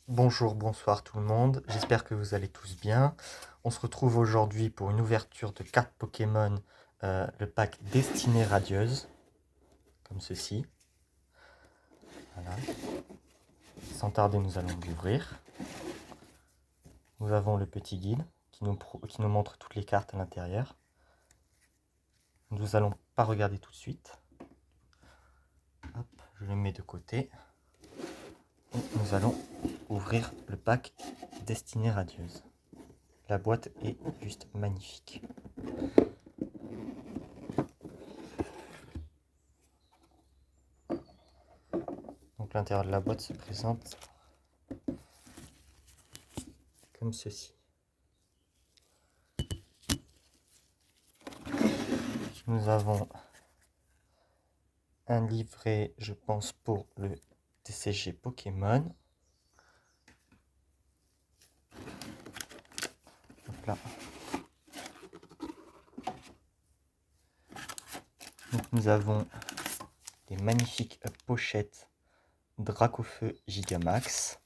Bonjour, bonsoir tout le monde, j'espère que vous allez tous bien. On se retrouve aujourd'hui pour une ouverture de cartes Pokémon, le pack Destinée Radieuse, comme ceci. Voilà. Sans tarder, nous allons l'ouvrir. Nous avons le petit guide qui nous montre toutes les cartes à l'intérieur. Nous allons pas regarder tout de suite. Hop, je le mets de côté. Et nous allons ouvrir le pack Destinée Radieuse. La boîte est juste magnifique. Donc l'intérieur de la boîte se présente comme ceci. Nous avons un livret, je pense, pour le TCG Pokémon. Hop là. Donc nous avons des magnifiques pochettes Dracofeu Gigamax.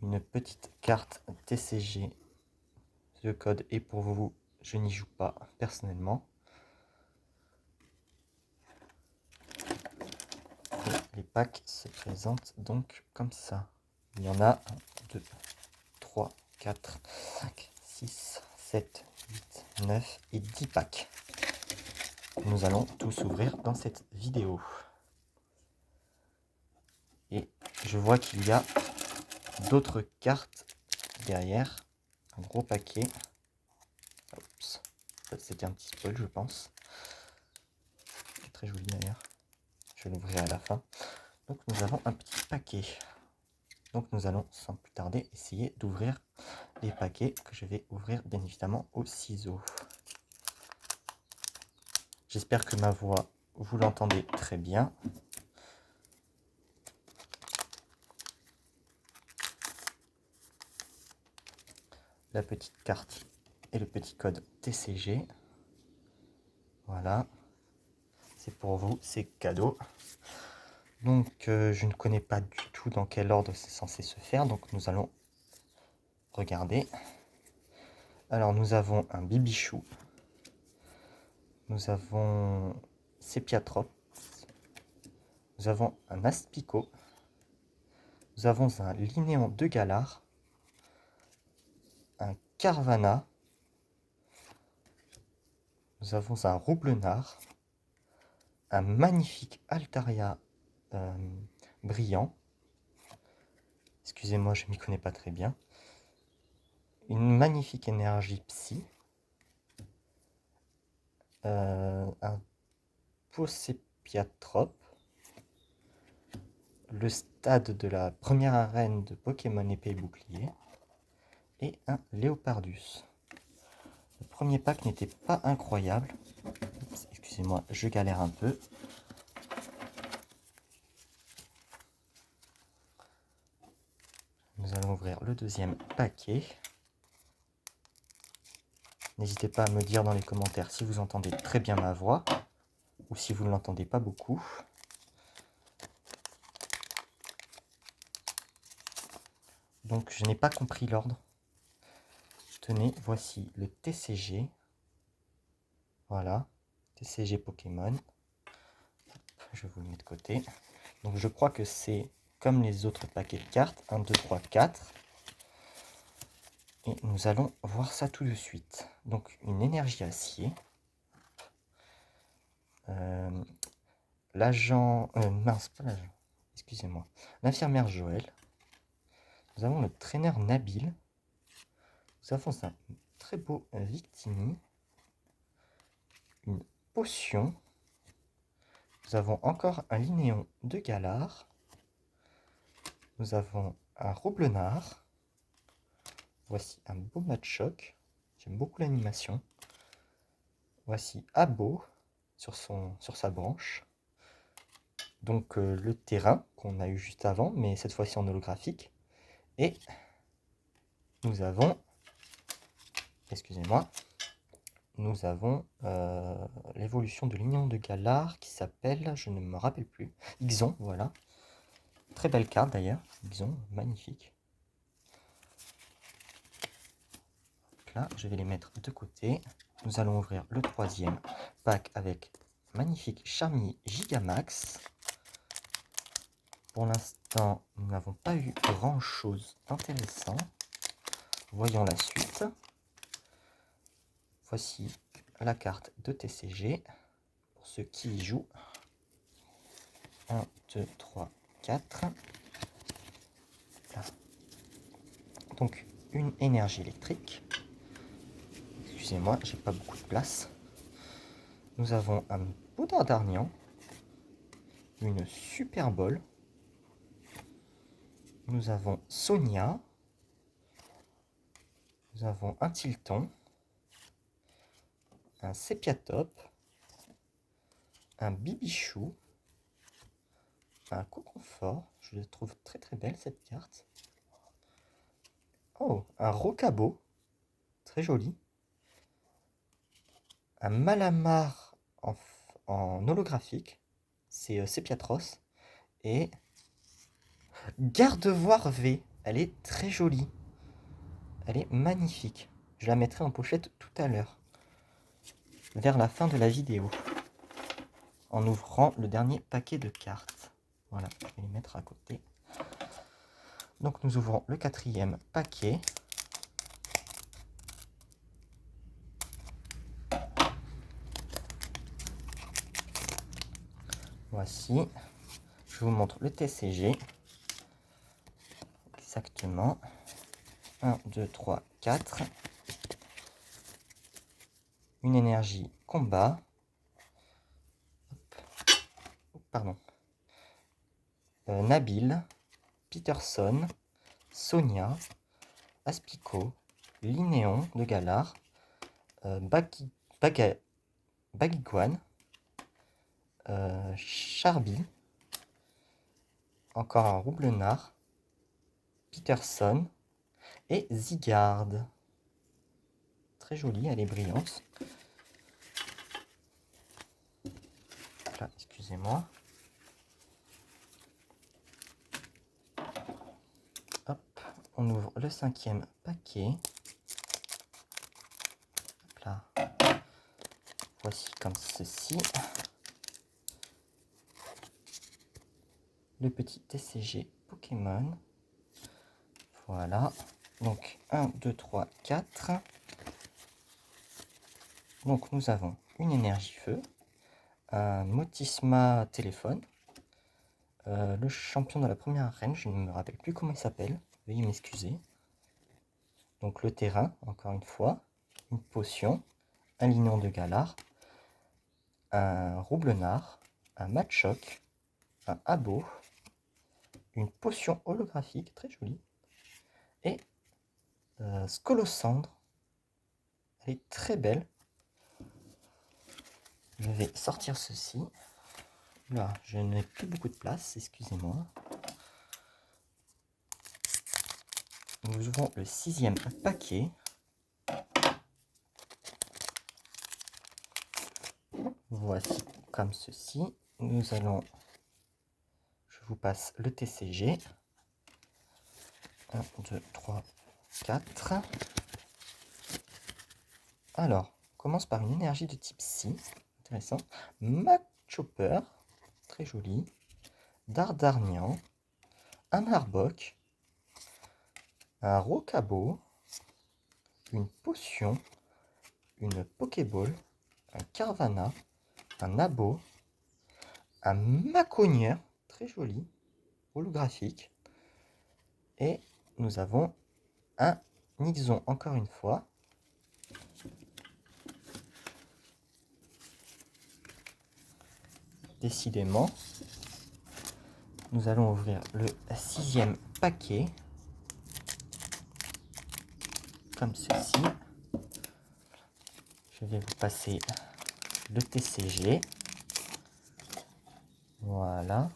Une petite carte TCG. Le code est pour vous, je n'y joue pas personnellement. Et les packs se présentent donc comme ça. Il y en a 1, 2, 3, 4, 5, 6, 7, 8, 9 et 10 packs. Nous allons tous ouvrir dans cette vidéo. Et je vois qu'il y a d'autres cartes derrière. Un gros paquet. Oups. C'était un petit spoil, je pense. C'est très joli d'ailleurs. Je vais l'ouvrir à la fin. Donc nous avons un petit paquet. Donc nous allons sans plus tarder essayer d'ouvrir les paquets que je vais ouvrir bien évidemment au ciseau. J'espère que ma voix, vous l'entendez très bien. La petite carte et le petit code TCG. Voilà. C'est pour vous, c'est cadeau. Donc je ne connais pas du tout dans quel ordre c'est censé se faire. Donc nous allons regarder. Alors nous avons un Bibichou. Nous avons Sepiatrops. Nous avons un Aspico. Nous avons un Linéon de Galar. Un Carvana. Nous avons un Roublenard. Un magnifique Altaria brillant. Excusez-moi, je m'y connais pas très bien. Une magnifique énergie psy. Un Posépiatrope. Le stade de la première arène de Pokémon épée et bouclier. Et un Léopardus. Le premier pack n'était pas incroyable. Excusez-moi, je galère un peu. Nous allons ouvrir le deuxième paquet. N'hésitez pas à me dire dans les commentaires si vous entendez très bien ma voix ou si vous ne l'entendez pas beaucoup. Donc je n'ai pas compris l'ordre. Tenez, voici le TCG. Voilà, TCG Pokémon. Je vous le mets de côté. Donc je crois que c'est comme les autres paquets de cartes. 1, 2, 3, 4. Et nous allons voir ça tout de suite. Donc une énergie acier. L'agent... mince, pas l'agent. Excusez-moi. L'infirmière Joël. Nous avons le traîneur Nabil. Nous avons un très beau Victini. Une potion. Nous avons encore un Linéon de Galar. Nous avons un Roublenard. Voici un beau Machoc. J'aime beaucoup l'animation. Voici Abo sur sa branche. Donc le terrain qu'on a eu juste avant, mais cette fois-ci en holographique. Et nous avons, excusez-moi, nous avons l'évolution de l'Union de Galar qui s'appelle, je ne me rappelle plus, Ixon, voilà. Très belle carte d'ailleurs, Ixon, magnifique. Là, je vais les mettre de côté. Nous allons ouvrir le troisième pack avec magnifique Charmy Gigamax. Pour l'instant, nous n'avons pas eu grand chose d'intéressant. Voyons la suite. Voici la carte de TCG pour ceux qui y jouent. 1, 2, 3, 4. Là. Donc une énergie électrique. Excusez-moi, j'ai pas beaucoup de place. Nous avons un Poudre d'Arnian, une Super Bowl. Nous avons Sonia. Nous avons un Tilton, un Sépiatop, un Bibichou, un Coconfort. Je la trouve très très belle cette carte. Oh, un Rocabo, très joli. Un Malamar en holographique, c'est Sépiatros. Et Gardevoir V, elle est très jolie. Elle est magnifique. Je la mettrai en pochette tout à l'heure, vers la fin de la vidéo, en ouvrant le dernier paquet de cartes. Voilà, je vais les mettre à côté. Donc nous ouvrons le quatrième paquet. Voici. Je vous montre le TCG. Exactement. 1, 2, 3, 4. Une énergie combat. Hop. Pardon. Nabil, Peterson, Sonia, Aspico, Linéon de Galar, Bagiguan, Charby, encore un Roublenard, Peterson et Zygarde. Très jolie, elle est brillante. Là, excusez-moi. Hop, on ouvre le cinquième paquet. Hop là. Voici comme ceci. Le petit TCG Pokémon. Voilà. Donc 1, 2, 3, 4. Donc nous avons une énergie feu, un Motisma téléphone, le champion de la première arène, je ne me rappelle plus comment il s'appelle, veuillez m'excuser. Donc le terrain, encore une fois, une potion, un Linon de Galar, un Roublenard, un Machoc, un Abo, une potion holographique, très jolie, et Scolosandre, elle est très belle. Je vais sortir ceci. Là, je n'ai plus beaucoup de place, excusez-moi. Nous ouvrons le sixième paquet. Voici comme ceci. Nous allons... Je vous passe le TCG. 1, 2, 3, 4. Alors, on commence par une énergie de type Psy. Intéressant. Machopper. Très joli. Dardarnian. Un Arbok. Un Rocabo. Une potion. Une Pokéball. Un Carvana. Un Abo. Un Maconier. Très joli. Holographique. Et nous avons un Nixon encore une fois. Décidément, nous allons ouvrir le sixième paquet. Comme ceci. Je vais vous passer le TCG. Voilà.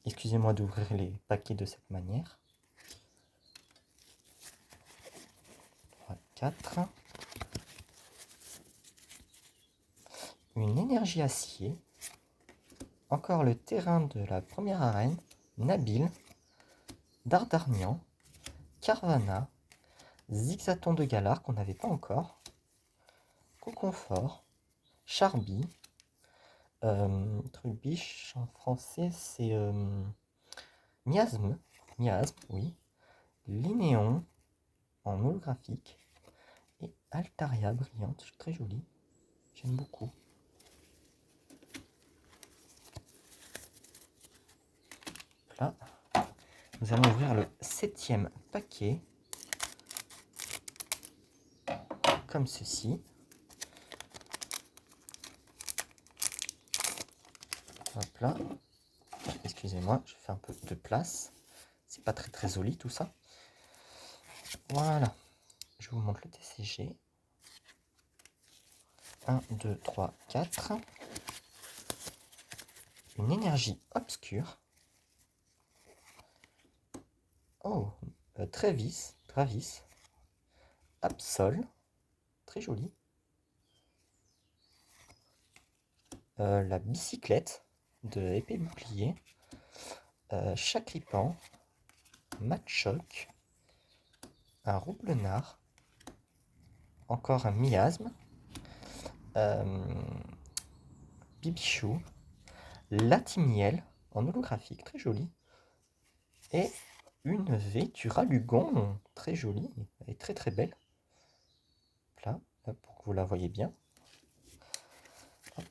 Excusez-moi d'ouvrir les paquets de cette manière. 3, 4. une énergie acier. Encore le terrain de la première arène. Nabil. Dardarnian. Carvana. Zigzaton de Galar qu'on n'avait pas encore. Coconfort. Charby. Trubiche en français c'est miasme. Miasme, oui. Linéon en holographique. Et Altaria brillante, très jolie. J'aime beaucoup. Là, nous allons ouvrir le 7e paquet. Comme ceci. Hop là. Excusez-moi, je fais un peu de place. C'est pas très joli tout ça. Voilà. Je vous montre le TCG. 1, 2, 3, 4. Une énergie obscure. Oh, Travis. Absol. Très joli. La bicyclette de épée bouclier. Chacripan. Matchoc. Un roublenard. Encore un miasme. Bibichou. Latimiel en holographique, très joli. Et une Vétura Lugon, très jolie, elle est très belle. Là, pour que vous la voyez bien. Hop.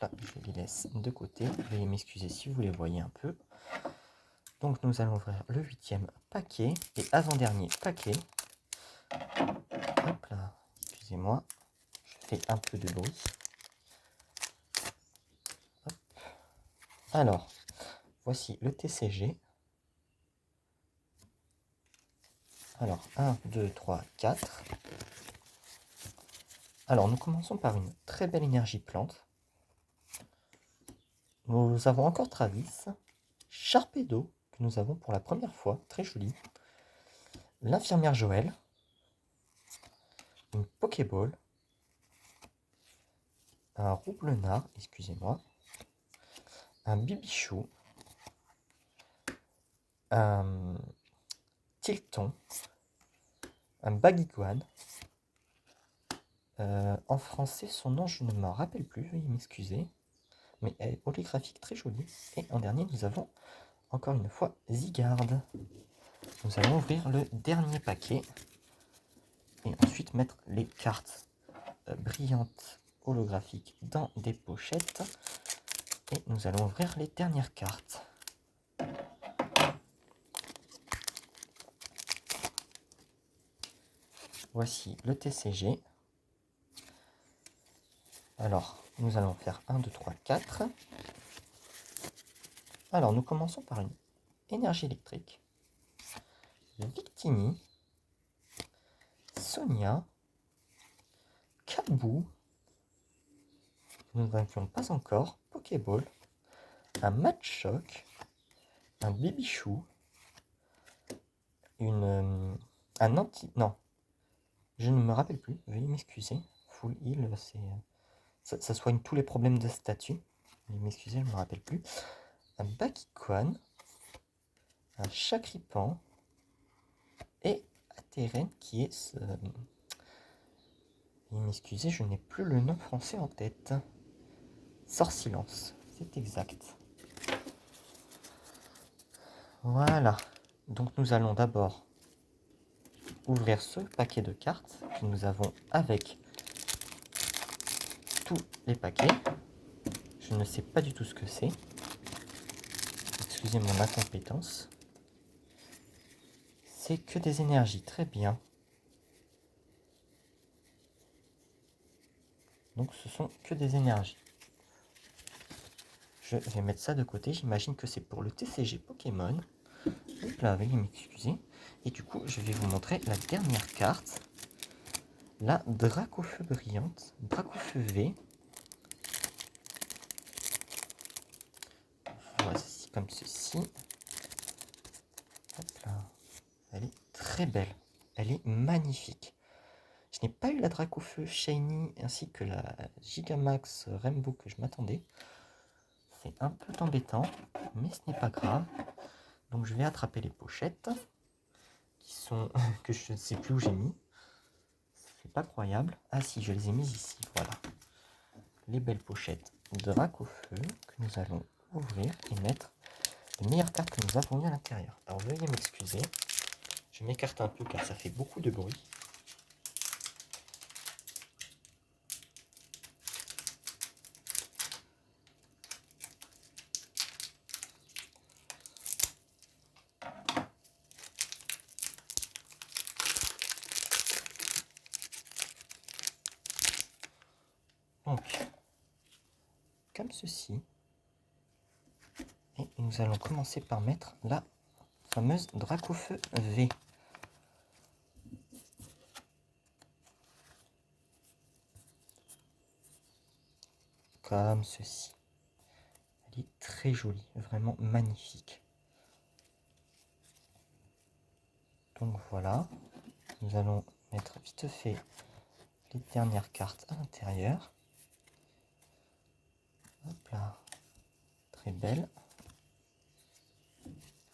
Là, je les laisse de côté. Veuillez m'excuser si vous les voyez un peu. Donc nous allons ouvrir le 8e paquet et avant-dernier paquet. Hop là, excusez-moi, je fais un peu de bruit. Hop. Alors, voici le TCG. Alors, 1, 2, 3, 4. Alors, nous commençons par une très belle énergie plante. Nous avons encore Travis. Sharpedo, que nous avons pour la première fois, très joli. L'infirmière Joël. Une Pokéball. Un Roublenard, excusez-moi. Un Bibichou. Un Tilton. Un Baguiguane. En français, son nom, je ne m'en rappelle plus, veuillez m'excuser. Mais elle est holographique, très jolie. Et en dernier, nous avons encore une fois Zygarde. Nous allons ouvrir le dernier paquet. Et ensuite mettre les cartes brillantes holographiques dans des pochettes. Et nous allons ouvrir les dernières cartes. Voici le TCG. Alors, nous allons faire 1, 2, 3, 4. Alors, nous commençons par une énergie électrique. Victini. Sonia. Kabou. Nous ne vainquions pas encore. Pokéball. Un Matchoc. Un Bibichou. Un anti... Non. Je ne me rappelle plus. Veuillez m'excuser. Full heal, c'est... Ça soigne tous les problèmes de statut. Veuillez m'excuser, je ne me rappelle plus. Un Bakikwan. Un Chacripan. Et Ateren qui est ce... Veuillez m'excuser, je n'ai plus le nom français en tête. Sorcilence, c'est exact. Voilà. Donc nous allons d'abord ouvrir ce paquet de cartes que nous avons avec tous les paquets. Je ne sais pas du tout ce que c'est. Excusez mon incompétence. C'est que des énergies, très bien. Donc ce sont que des énergies. Je vais mettre ça de côté. J'imagine que c'est pour le TCG Pokémon. Hop là, veuillez m'excuser. Et du coup, je vais vous montrer la dernière carte. La Dracofeu brillante. Dracofeu V. Voici comme ceci. Hop là. Elle est très belle. Elle est magnifique. Je n'ai pas eu la Dracofeu Shiny ainsi que la Gigamax Rainbow que je m'attendais. C'est un peu embêtant, mais ce n'est pas grave. Donc je vais attraper les pochettes qui sont que je ne sais plus où j'ai mis. C'est pas croyable. Ah si, je les ai mises ici. Voilà. Les belles pochettes Dracofeu que nous allons ouvrir et mettre les meilleures cartes que nous avons eues à l'intérieur. Alors veuillez m'excuser. Je m'écarte un peu car ça fait beaucoup de bruit. Donc, comme ceci. Et nous allons commencer par mettre la fameuse Dracofeu V. Comme ceci. Elle est très jolie, vraiment magnifique. Donc voilà, nous allons mettre vite fait les dernières cartes à l'intérieur. Hop là, très belle.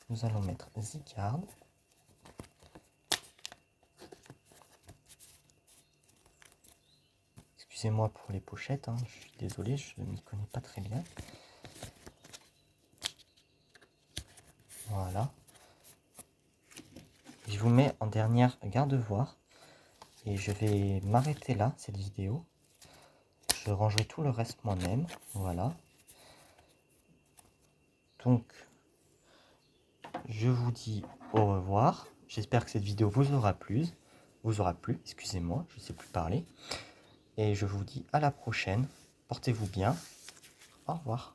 Nous allons mettre Zygarde. Excusez-moi pour les pochettes, hein, je suis désolé, je ne m'y connais pas très bien. Voilà. Je vous mets en dernière garde-voir. Et je vais m'arrêter là, cette vidéo. Je rangerai tout le reste moi-même. Voilà. Donc, je vous dis au revoir. J'espère que cette vidéo vous aura plu. Excusez-moi, je ne sais plus parler. Et je vous dis à la prochaine. Portez-vous bien. Au revoir.